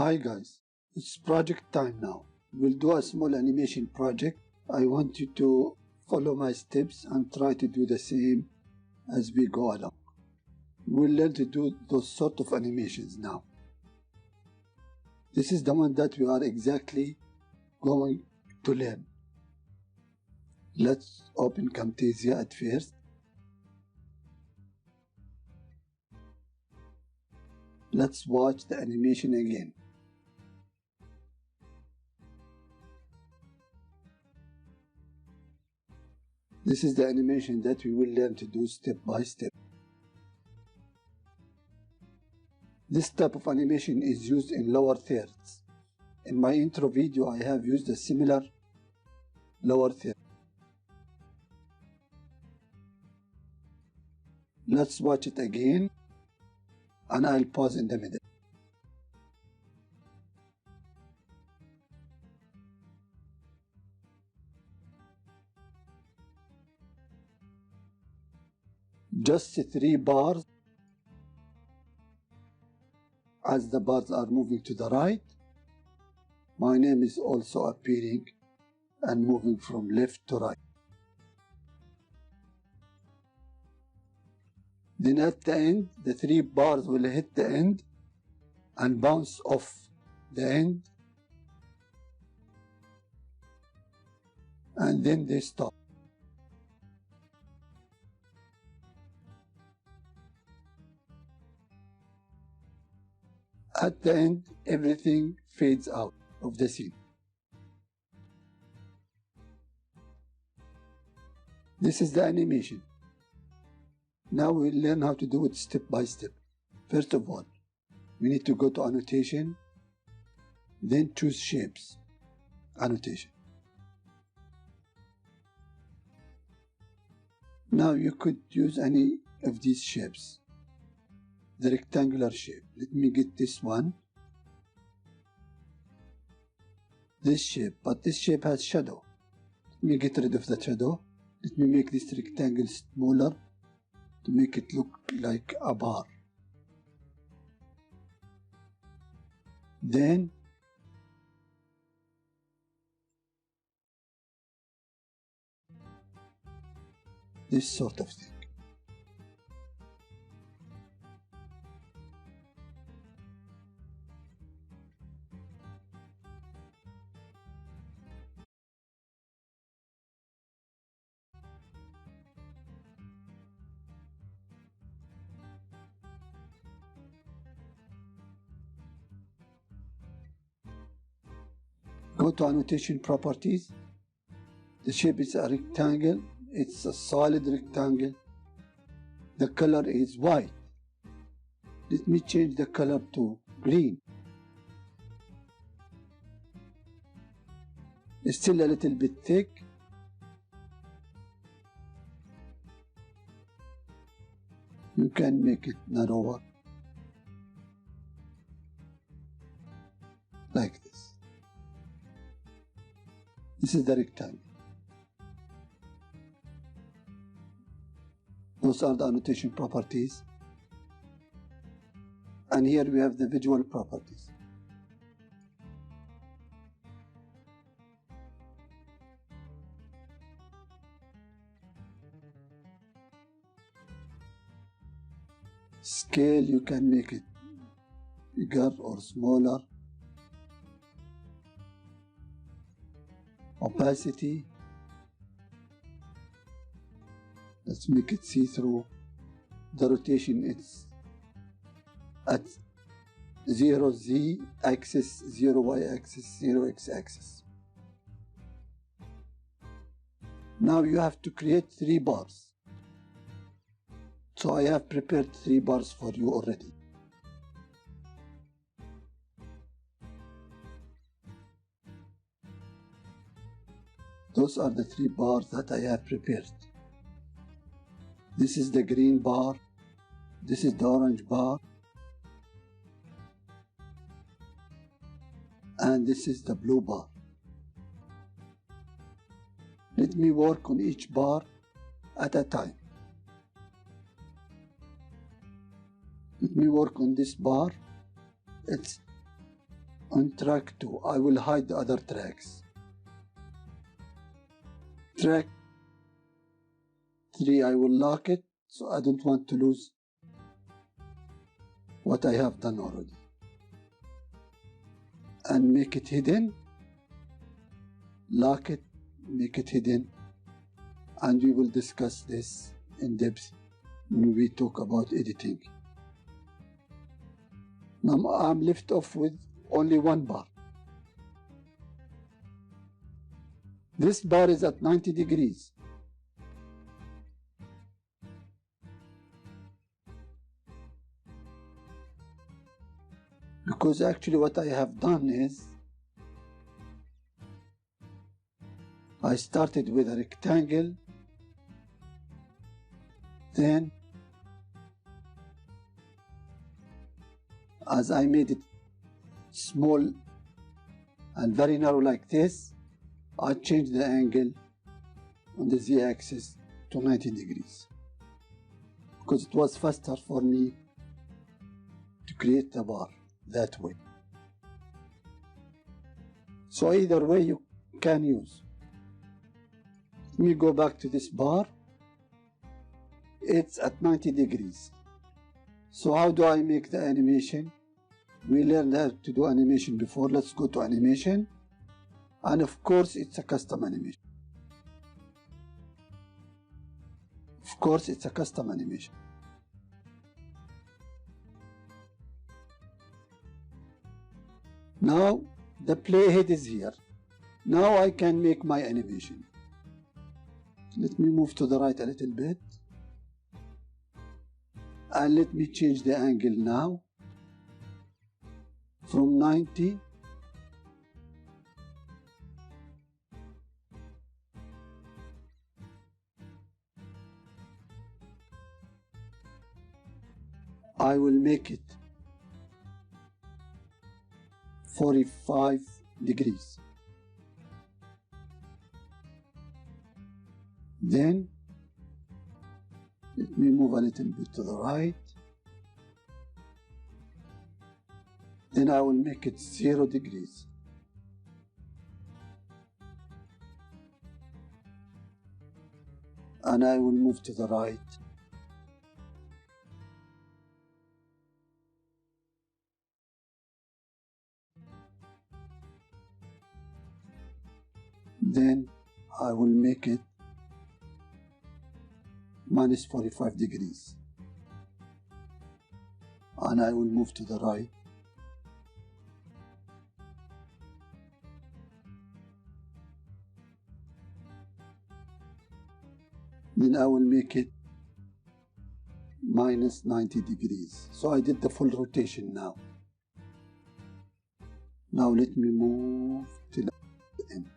Hi guys, it's project time now. We'll do a small animation project. I want you to follow my steps and try to do the same as we go along. We'll learn to do those sort of animations now. This is the one that we are exactly going to learn. Let's open Camtasia at first. Let's watch the animation again. This is the animation that we will learn to do step by step. This type of animation is used in lower thirds. In my intro video, I have used a similar lower third. Let's watch it again, and I'll pause in the middle. Just 3 bars. As the bars are moving to the right, my name is also appearing and moving from left to right. Then at the end, the 3 bars will hit the end and bounce off the end, and then they stop. At the end, everything fades out of the scene. This is the animation. Now we'll learn how to do it step by step. First of all, we need to go to Annotation, then choose Shapes, Annotation. Now you could use any of these shapes. The rectangular shape. Let me get this one. This shape, but this shape has shadow. Let me get rid of the shadow. Let me make this rectangle smaller to make it look like a bar. Then this sort of thing. Go to Annotation Properties. The shape is a rectangle. It's a solid rectangle. The color is white. Let me change the color to green. It's still a little bit thick. You can make it narrower, like this. This is the rectangle. Those are the annotation properties. And here we have the visual properties. Scale, you can make it bigger or smaller. Opacity, let's make it see-through. The rotation, it's at 0 Z axis, 0 Y axis, 0 X axis. Now you have to create 3 bars. So I have prepared 3 bars for you already. Those are the 3 bars that I have prepared. This is the green bar, this is the orange bar, and this is the blue bar. Let me work on each bar at a time. Let me work on this bar. It's On track 2, I will hide the other tracks. Track 3, I will lock it, so I don't want to lose what I have done already. And make it hidden, lock it, make it hidden, and we will discuss this in depth when we talk about editing. Now I'm left off with only one bar. This bar is at 90 degrees. Because actually what I have done is I started with a rectangle, then as I made it small and very narrow like this, I changed the angle on the z-axis to 90 degrees because it was faster for me to create the bar that way. So either way you can use. Let me go back to this bar. It's at 90 degrees. So how do I make the animation? We learned how to do animation before. Let's go to animation. And of course, it's a custom animation. Of course, it's a custom animation. Now, the playhead is here. Now I can make my animation. Let me move to the right a little bit. And let me change the angle now from 90 I will make it 45 degrees. Then let me move a little bit to the right. Then I will make it 0 degrees. And I will move to the right. Then I will make it minus 45 degrees. And I will move to the right. Then I will make it minus 90 degrees. So I did the full rotation now. Now let me move to the end.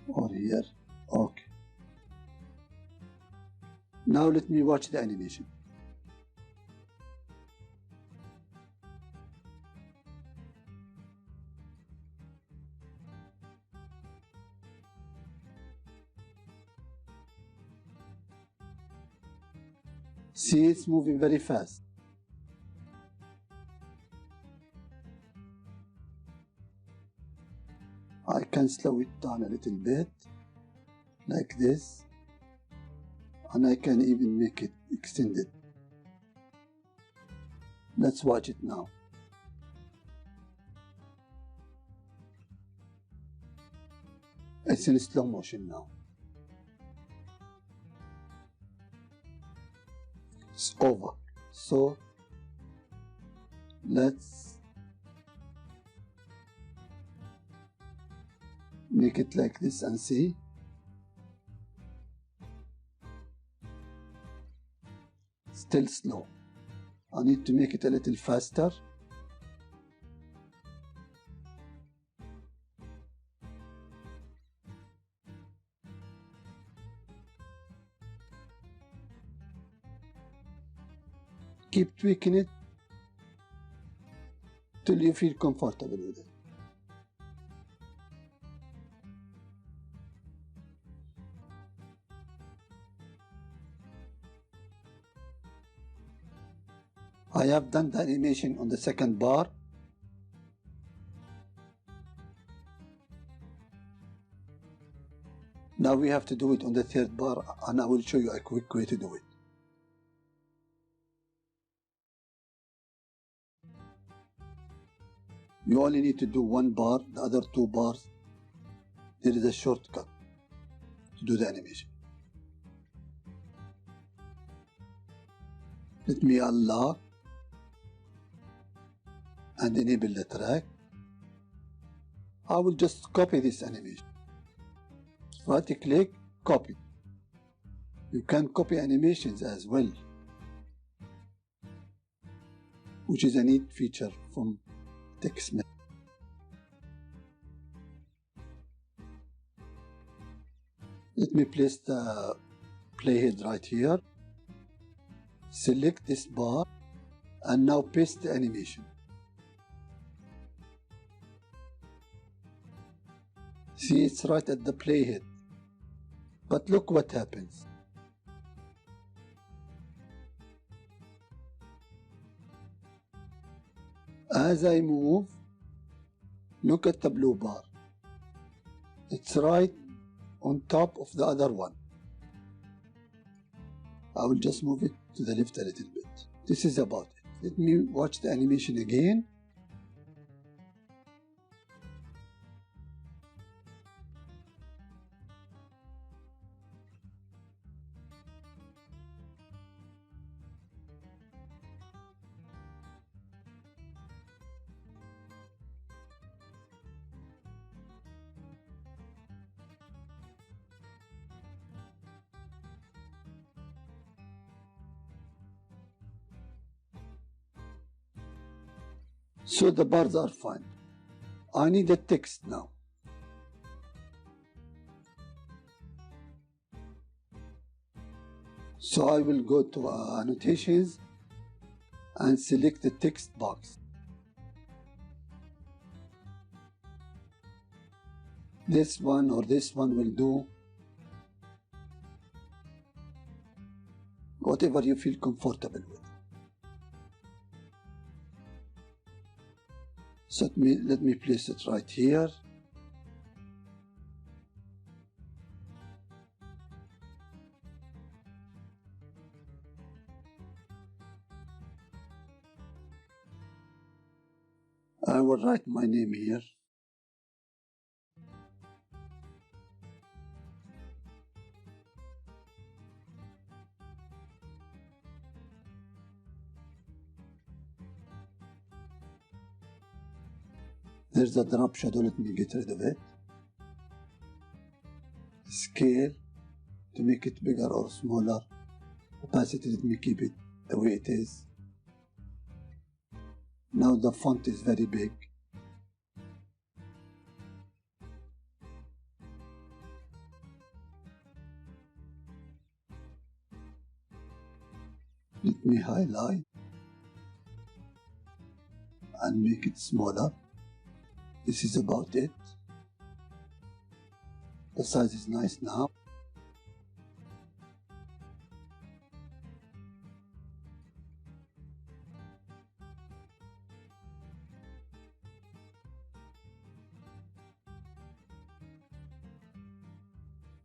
Or here. Okay. Now let me watch the animation. See, it's moving very fast. I can slow it down a little bit, like this, and I can even make it extended. Let's watch it now. It's in slow motion now. It's over. So let's make it like this and see. Still slow. I need to make it a little faster. Keep tweaking it till you feel comfortable with it. I have done the animation on the second bar. Now we have to do it on the third bar, and I will show you a quick way to do it. You only need to do one bar, the other two bars. There is a shortcut to do the animation. Let me unlock and enable the track. I will just copy this animation. Right click, copy. You can copy animations as well, which is a neat feature from TextMate. Let me place the playhead right here. Select this bar and now paste the animation. See, it's right at the playhead. But look what happens. As I move, look at the blue bar. It's right on top of the other one. I will just move it to the left a little bit. This is about it. Let me watch the animation again. So the bars are fine. I need a text now. So I will go to Annotations and select the text box. This one or this one will do. Whatever you feel comfortable with. So let me place it right here. I will write my name here. There's a drop shadow, let me get rid of it. Scale, to make it bigger or smaller. Opacity, let me keep it the way it is. Now the font is very big. Let me highlight and make it smaller. This is about it. The size is nice now.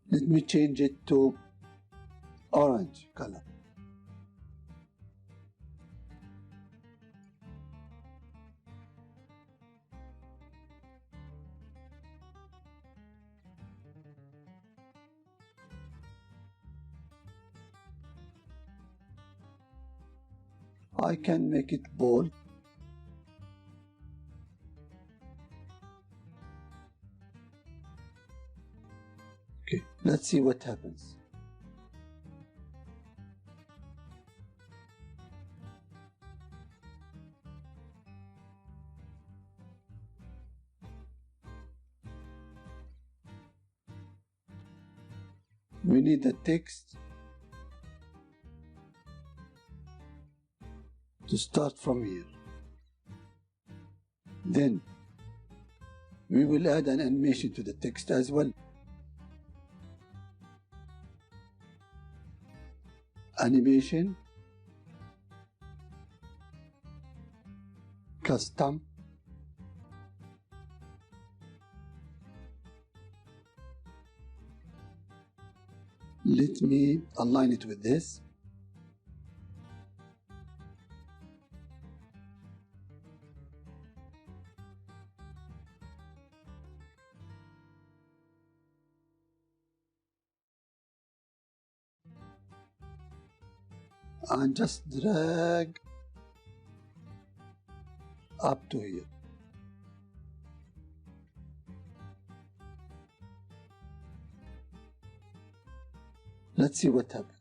Let me change it to orange color. I can make it bold. Okay, let's see what happens. We need the text to start from here. Then we will add an animation to the text as well. Animation, custom. Let me align it with this. And just drag up to here. Let's see what happens.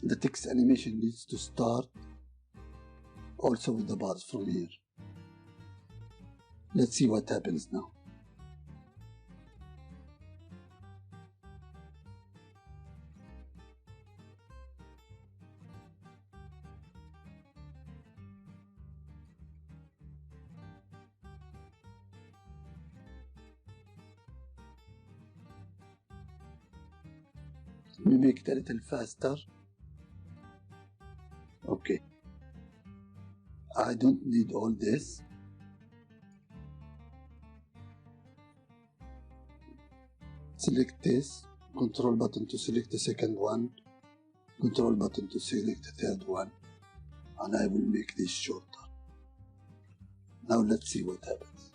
The text animation needs to start also with the bars from here. Let's see what happens now. Let me make it a little faster. Okay. I don't need all this. Select this, control button to select the second one, control button to select the third one, and I will make this shorter. Now let's see what happens.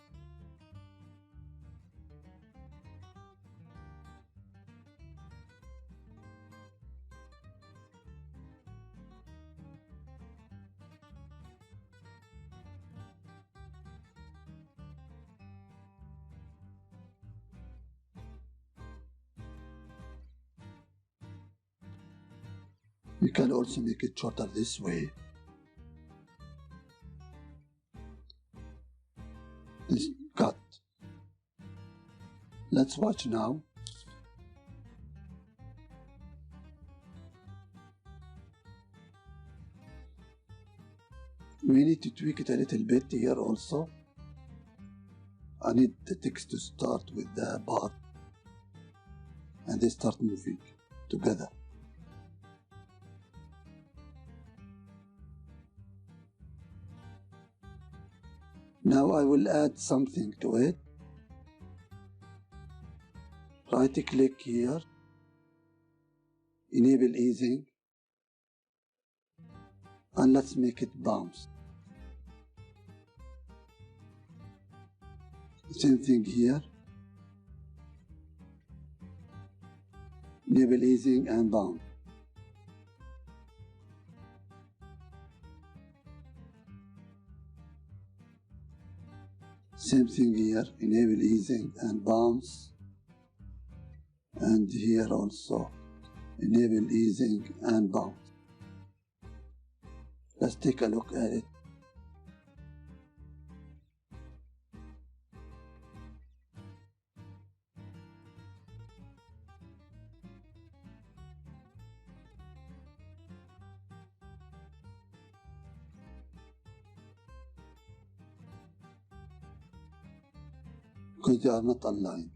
We can also make it shorter this way. This cut. Let's watch now. We need to tweak it a little bit here also. I need the text to start with the bar and they start moving together. Now I will add something to it. Right click here, enable easing, and let's make it bounce. Same thing here, enable easing and bounce. Same thing here, enable easing and bounce, and here also enable easing and bounce. Let's take a look at it. Because they are not aligned.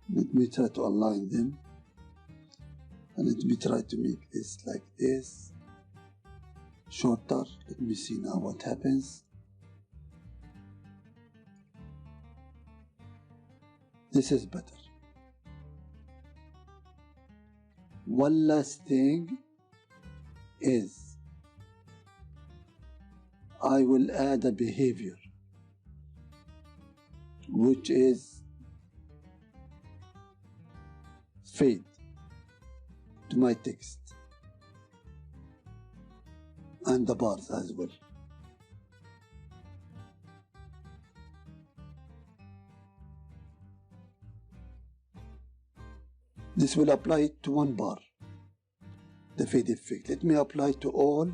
Let me try to align them, and let me try to make this like this, shorter. Let me see now what happens. This is better. One last thing is I will add a behavior which is fade to my text and the bars as well. This will apply to one bar, the fade effect. Let me apply to all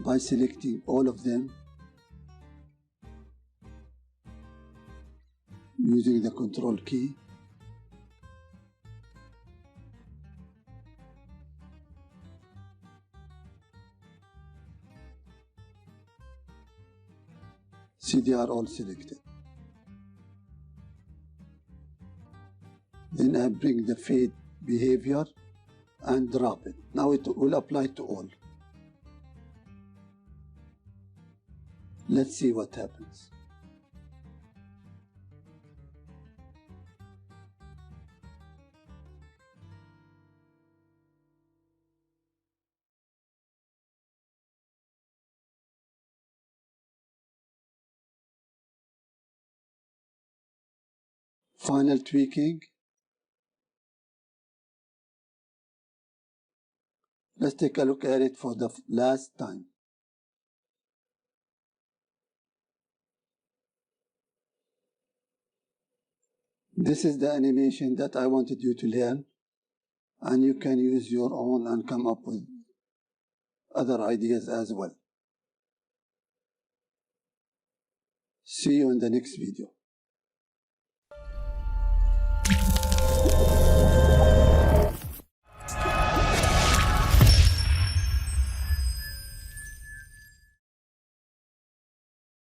by selecting all of them using the control key. See, they are all selected. Then I bring the fade behavior and drop it. Now it will apply to all. Let's see what happens. Final tweaking. Let's take a look at it for the last time. This is the animation that I wanted you to learn, and you can use your own and come up with other ideas as well. See you in the next video.